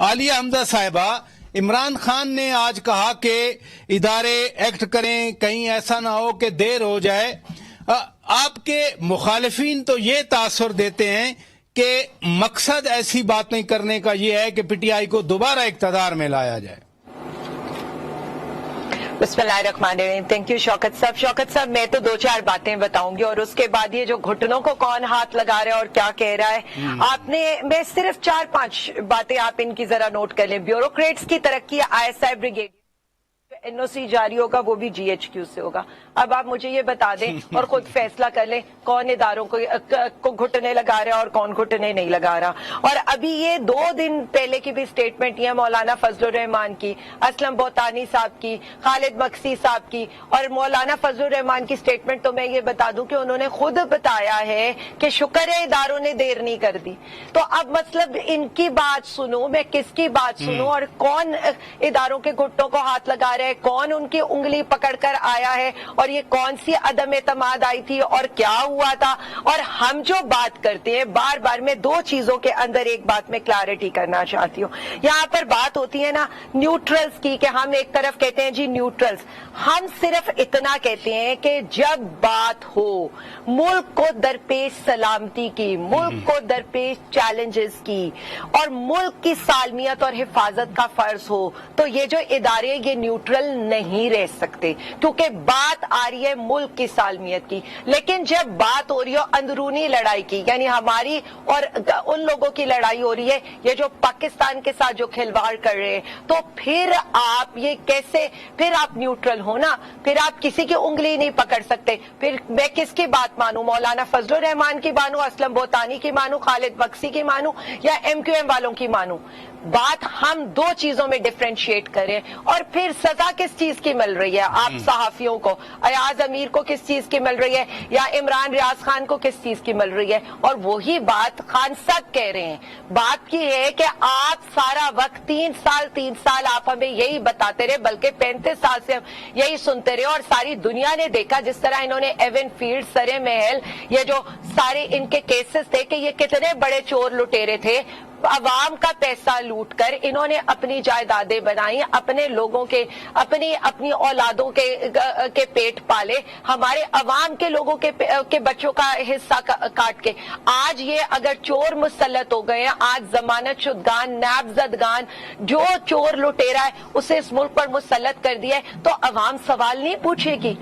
عالیہ حمزہ صاحبہ، عمران خان نے آج کہا کہ ادارے ایکٹ کریں، کہیں ایسا نہ ہو کہ دیر ہو جائے۔ آپ کے مخالفین تو یہ تاثر دیتے ہیں کہ مقصد ایسی بات نہیں کرنے کا یہ ہے کہ پی ٹی آئی کو دوبارہ اقتدار میں لایا جائے۔ بسم اللہ الرحمن الرحیم۔ تھینک یو شوکت صاحب۔ شوکت صاحب، میں تو دو چار باتیں بتاؤں گی اور اس کے بعد یہ جو گھٹنوں کو کون ہاتھ لگا رہا ہے اور کیا کہہ رہا ہے، آپ نے میں صرف 4-5 باتیں آپ ان کی ذرا نوٹ کر لیں۔ بیوروکریٹس کی ترقی I S I brigade N O C جاری ہوگا، وہ بھی جی ایچ کیو سے ہوگا۔ اب آپ مجھے یہ بتا دیں اور خود فیصلہ کر لیں کون اداروں کو گھٹنے لگا رہا ہے اور کون گھٹنے نہیں لگا رہا۔ اور ابھی یہ 2 دن پہلے کی بھی سٹیٹمنٹ یہ مولانا فضل الرحمان کی، اسلم بوتانی صاحب کی، خالد مکسی صاحب کی، اور مولانا فضل الرحمان کی سٹیٹمنٹ تو میں یہ بتا دوں کہ انہوں نے خود بتایا ہے کہ شکر ہے اداروں نے دیر نہیں کر دی۔ تو اب مطلب ان کی بات سنوں، میں کس کی بات سنوں اور کون اداروں کے گھٹنوں کو ہاتھ لگا رہے، کون ان کی انگلی پکڑ کر آیا ہے، اور یہ کون سی عدم اعتماد آئی تھی اور کیا ہوا تھا۔ اور ہم جو بات کرتے ہیں بار بار، میں 2 چیزوں کے اندر ایک بات میں کلیئرٹی کرنا چاہتی ہوں۔ یہاں پر بات ہوتی ہے نا نیوٹرلز کی، کہ ہم ایک طرف کہتے ہیں جی نیوٹرلز، ہم صرف اتنا کہتے ہیں کہ جب بات ہو ملک کو درپیش سلامتی کی، ملک کو درپیش چیلنجز کی، اور ملک کی سالمیت اور حفاظت کا فرض ہو، تو یہ جو ادارے یہ نیوٹرل نہیں رہ سکتے، کیونکہ بات آ رہی ہے ملک کی سالمیت کی۔ لیکن جب بات ہو رہی ہو اندرونی لڑائی کی، یعنی ہماری اور ان لوگوں کی لڑائی ہو رہی ہے یہ جو پاکستان کے ساتھ جو کھلواڑ کر رہے ہیں، تو پھر آپ یہ کیسے، پھر آپ نیوٹرل ہو نا، پھر آپ کسی کی انگلی نہیں پکڑ سکتے۔ پھر میں کس کی بات مانوں؟ مولانا فضل الرحمان کی مانوں، اسلم بوتانی کی مانوں، خالد مکسی کی مانوں، یا ایم کیو ایم والوں کی مانوں؟ بات ہم 2 چیزوں میں ڈفرینشیٹ کریں۔ اور پھر سزا کس چیز کی مل رہی ہے آپ صحافیوں کو؟ ایاز امیر کو کس چیز کی مل رہی ہے، یا عمران ریاض خان کو کس چیز کی مل رہی ہے؟ اور وہی بات خان صاحب کہہ رہے ہیں، بات کی ہے کہ آپ سارا وقت 3 سال آپ ہمیں یہی بتاتے رہے، بلکہ 35 سال سے ہم یہی سنتے رہے، اور ساری دنیا نے دیکھا جس طرح انہوں نے ایون فیلڈ، سرے محل، یہ جو سارے ان کے کیسز تھے کہ یہ کتنے بڑے چور لٹیرے تھے، عوام کا پیسہ لوٹ کر انہوں نے اپنی جائیدادیں بنائی، اپنے لوگوں کے، اپنی اولادوں کے پیٹ پالے، ہمارے عوام کے لوگوں کے بچوں کا حصہ کاٹ کے۔ آج یہ اگر چور مسلط ہو گئے ہیں، آج ضمانت شدگان، نیب زدگان، جو چور لٹیرا ہے اسے اس ملک پر مسلط کر دیا ہے، تو عوام سوال نہیں پوچھے گی؟